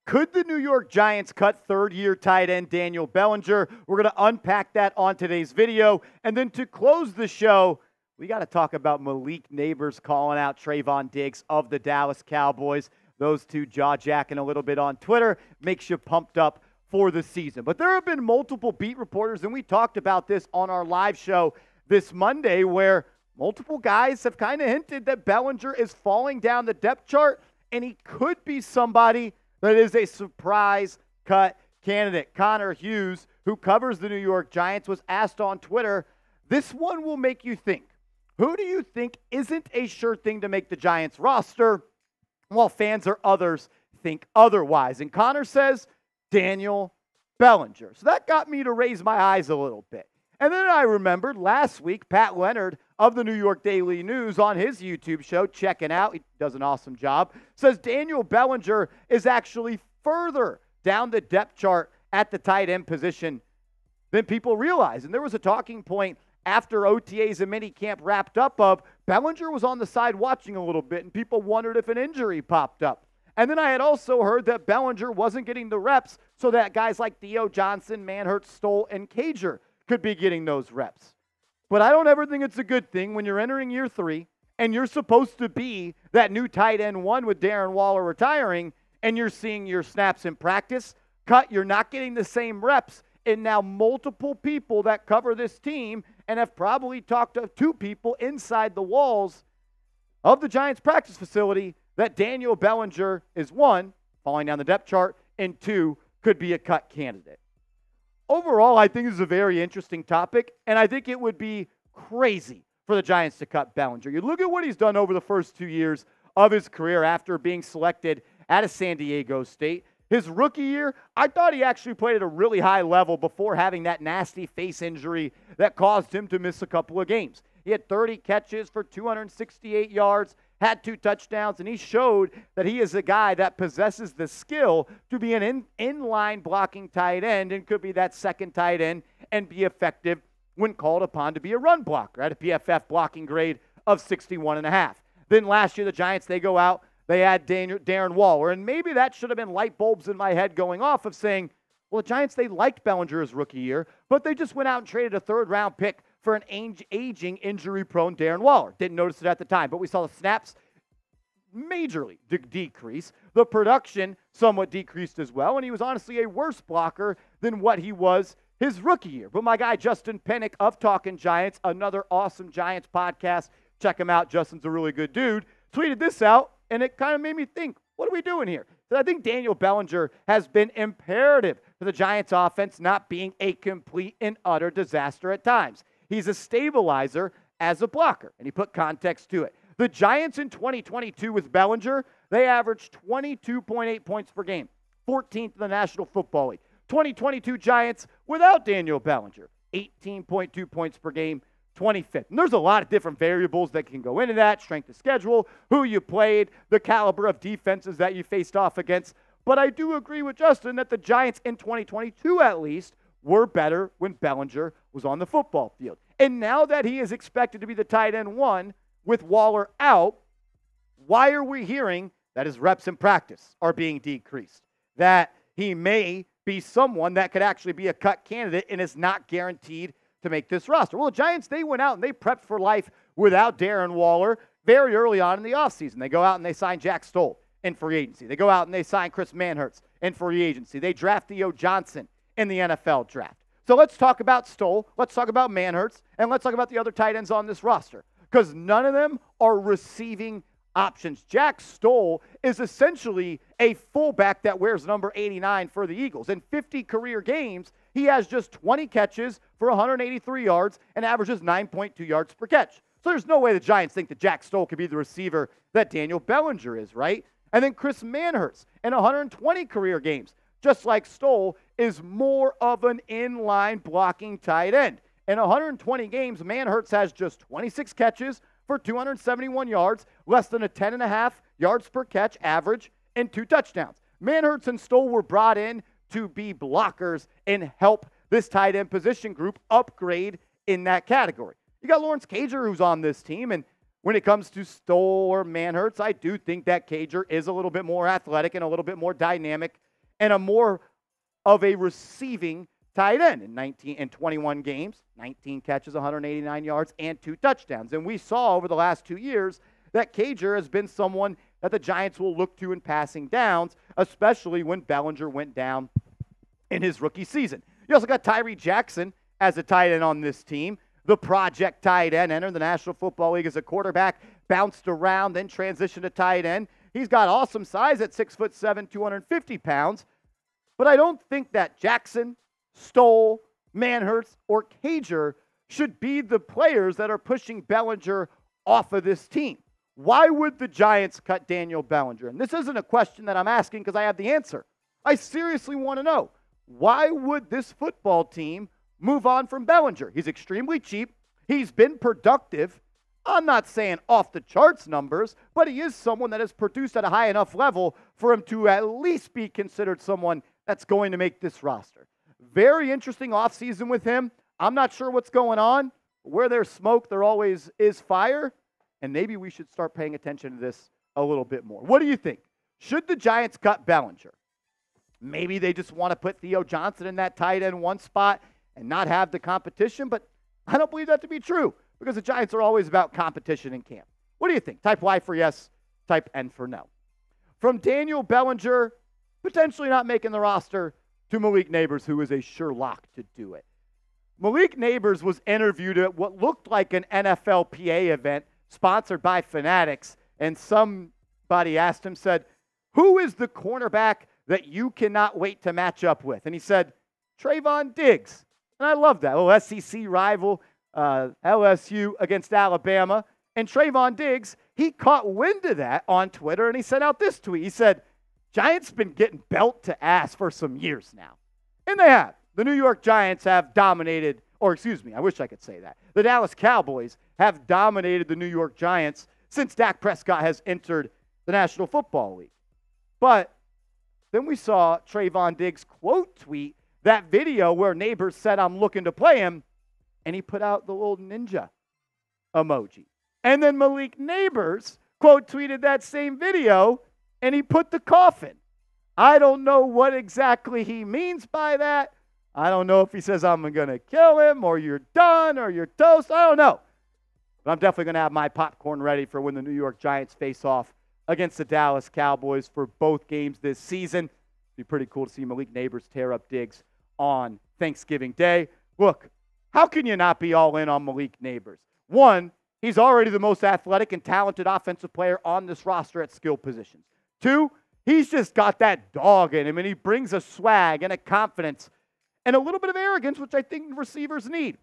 Could the New York Giants cut third-year tight end Daniel Bellinger? We're going to unpack that on today's video. And then to close the show, we got to talk about Malik Nabers calling out Trevon Diggs of the Dallas Cowboys. Those two jaw-jacking a little bit on Twitter makes you pumped up for the season. But there have been multiple beat reporters, and we talked about this on our live show this Monday, where multiple guys have kind of hinted that Bellinger is falling down the depth chart, and he could be somebody that is a surprise cut candidate. Connor Hughes, who covers the New York Giants, was asked on Twitter, this one will make you think. Who do you think isn't a sure thing to make the Giants roster, while fans or others think otherwise? And Connor says, Daniel Bellinger. So that got me to raise my eyes a little bit. And then I remembered last week, Pat Leonard of the New York Daily News on his YouTube show, checking out, he does an awesome job, says Daniel Bellinger is actually further down the depth chart at the tight end position than people realize. And there was a talking point after OTAs and minicamp wrapped up of Bellinger was on the side watching a little bit, and people wondered if an injury popped up. And then I had also heard that Bellinger wasn't getting the reps so that guys like Theo, Johnson, Manhurts, Stoll, and Cager could be getting those reps. But I don't ever think it's a good thing when you're entering year 3 and you're supposed to be that new tight end 1 with Darren Waller retiring, and you're seeing your snaps in practice cut. You're not getting the same reps. And now multiple people that cover this team and have probably talked to 2 people inside the walls of the Giants practice facility that Daniel Bellinger is 1, falling down the depth chart, and 2, could be a cut candidate. Overall, I think this is a very interesting topic, and I think it would be crazy for the Giants to cut Bellinger. You look at what he's done over the first 2 years of his career after being selected out of San Diego State. His rookie year, I thought he actually played at a really high level before having that nasty face injury that caused him to miss a couple of games. He had 30 catches for 268 yards, had 2 touchdowns, and he showed that he is a guy that possesses the skill to be an inline blocking tight end and could be that second tight end and be effective when called upon to be a run blocker at a PFF blocking grade of 61.5. Then last year, the Giants, they go out, they add Darren Waller, and maybe that should have been light bulbs in my head going off of saying, well, the Giants, they liked Bellinger his rookie year, but they just went out and traded a third-round pick for an aging, injury-prone Darren Waller. Didn't notice it at the time, but we saw the snaps majorly decrease. The production somewhat decreased as well, and he was honestly a worse blocker than what he was his rookie year. But my guy Justin Pennick of Talkin' Giants, another awesome Giants podcast, check him out. Justin's a really good dude, tweeted this out, and it kind of made me think, what are we doing here? So I think Daniel Bellinger has been imperative for the Giants offense not being a complete and utter disaster at times. He's a stabilizer as a blocker, and he put context to it. The Giants in 2022 with Bellinger, they averaged 22.8 points per game, 14th in the National Football League. 2022 Giants without Daniel Bellinger, 18.2 points per game, 25th. And there's a lot of different variables that can go into that, strength of schedule, who you played, the caliber of defenses that you faced off against. But I do agree with Justin that the Giants in 2022 at least were better when Bellinger was on the football field. And now that he is expected to be the tight end 1 with Waller out, why are we hearing that his reps in practice are being decreased? That he may be someone that could actually be a cut candidate and is not guaranteed to make this roster. Well, the Giants, they went out and they prepped for life without Darren Waller very early on in the offseason. They go out and they sign Jack Stoll in free agency. They go out and they sign Chris Manhurts in free agency. They draft Theo Johnson in the NFL draft. So let's talk about Stoll, let's talk about Manhurts, and let's talk about the other tight ends on this roster, because none of them are receiving options. Jack Stoll is essentially a fullback that wears number 89 for the Eagles. In 50 career games, he has just 20 catches for 183 yards and averages 9.2 yards per catch. So there's no way the Giants think that Jack Stoll could be the receiver that Daniel Bellinger is, right? And then Chris Manhurts in 120 career games, just like Stoll, is more of an inline blocking tight end. In 120 games, Manhurts has just 26 catches for 271 yards, less than a 10.5 yards per catch average, and 2 touchdowns. Manhurts and Stoll were brought in to be blockers and help this tight end position group upgrade in that category. You got Lawrence Cager, who's on this team, and when it comes to Stoll or Manhurts, I do think that Cager is a little bit more athletic and a little bit more dynamic and a more of a receiving tight end in 21 games, 19 catches, 189 yards, and 2 touchdowns. And we saw over the last 2 years that Cager has been someone that the Giants will look to in passing downs, especially when Bellinger went down in his rookie season. You also got Tyree Jackson as a tight end on this team. The project tight end entered the National Football League as a quarterback, bounced around, then transitioned to tight end. He's got awesome size at 6'7", 250 pounds. But I don't think that Jackson, Stoll, Manhurst, or Cager should be the players that are pushing Bellinger off of this team. Why would the Giants cut Daniel Bellinger? And this isn't a question that I'm asking because I have the answer. I seriously want to know, why would this football team move on from Bellinger? He's extremely cheap. He's been productive. I'm not saying off the charts numbers, but he is someone that has produced at a high enough level for him to at least be considered someone that's going to make this roster. Very interesting offseason with him. I'm not sure what's going on. Where there's smoke, there always is fire. And maybe we should start paying attention to this a little bit more. What do you think? Should the Giants cut Bellinger? Maybe they just want to put Theo Johnson in that tight end 1 spot and not have the competition, but I don't believe that to be true because the Giants are always about competition in camp. What do you think? Type Y for yes, type N for no. From Daniel Bellinger, potentially not making the roster, to Malik Nabers, who is a sure lock to do it. Malik Nabers was interviewed at what looked like an NFLPA event sponsored by Fanatics, and somebody asked him, said, who is the cornerback that you cannot wait to match up with? And he said, Trevon Diggs. And I love that. Little SEC rival, LSU against Alabama. And Trevon Diggs, he caught wind of that on Twitter, and he sent out this tweet. He said, Giants been getting belt to ass for some years now. And they have. The New York Giants have dominated, or excuse me, I wish I could say that. The Dallas Cowboys have dominated the New York Giants since Dak Prescott has entered the National Football League. But then we saw Trevon Diggs quote tweet that video where Nabers said, I'm looking to play him, and he put out the little ninja emoji. And then Malik Nabers quote tweeted that same video, and he put the coffin. I don't know what exactly he means by that. I don't know if he says I'm going to kill him or you're done or you're toast. I don't know. But I'm definitely going to have my popcorn ready for when the New York Giants face off against the Dallas Cowboys for both games this season. It'd be pretty cool to see Malik Nabers tear up Diggs on Thanksgiving Day. Look, how can you not be all in on Malik Nabers? One, he's already the most athletic and talented offensive player on this roster at skill positions. Two, he's just got that dog in him, and he brings a swag and a confidence and a little bit of arrogance, which I think receivers need.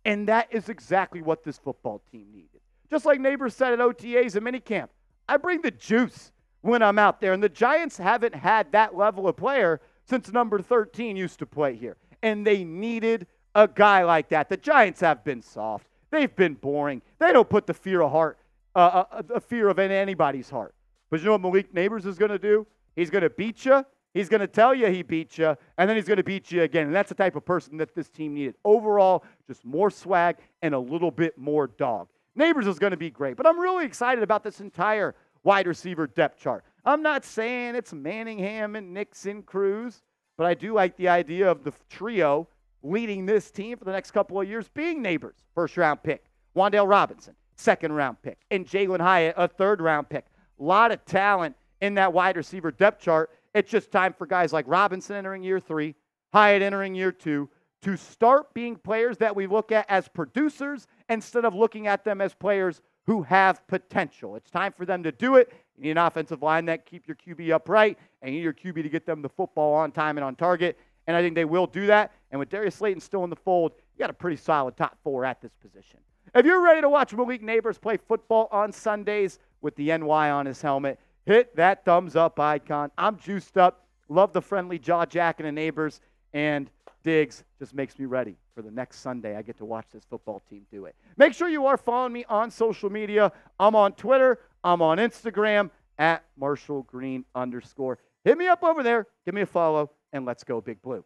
And that is exactly what this football team needed. Just like Nabers said at OTAs and minicamp, I bring the juice when I'm out there. And the Giants haven't had that level of player since number 13 used to play here. And they needed a guy like that. The Giants have been soft. They've been boring. They don't put the fear of in anybody's heart. But you know what Malik Nabers is going to do? He's going to beat you. He's going to tell you he beat you, and then he's going to beat you again. And that's the type of person that this team needed. Overall, just more swag and a little bit more dog. Nabers is going to be great, but I'm really excited about this entire wide receiver depth chart. I'm not saying it's Manningham and Nixon, Cruz, but I do like the idea of the trio leading this team for the next couple of years being Nabers, first-round pick, Wan'Dale Robinson, second-round pick, and Jalen Hyatt, a third-round pick. A lot of talent in that wide receiver depth chart. It's just time for guys like Robinson entering year 3, Hyatt entering year 2, to start being players that we look at as producers instead of looking at them as players who have potential. It's time for them to do it. You need an offensive line that keep your QB upright, and you need your QB to get them the football on time and on target. And I think they will do that. And with Darius Slayton still in the fold, you got a pretty solid top 4 at this position. If you're ready to watch Malik Nabers play football on Sundays with the NY on his helmet, hit that thumbs up icon. I'm juiced up. Love the friendly jaw jacking of Nabers, and Diggs just makes me ready for the next Sunday I get to watch this football team do it. Make sure you are following me on social media. I'm on Twitter. I'm on Instagram at @MarshallGreen_. Hit me up over there. Give me a follow, and let's go Big Blue.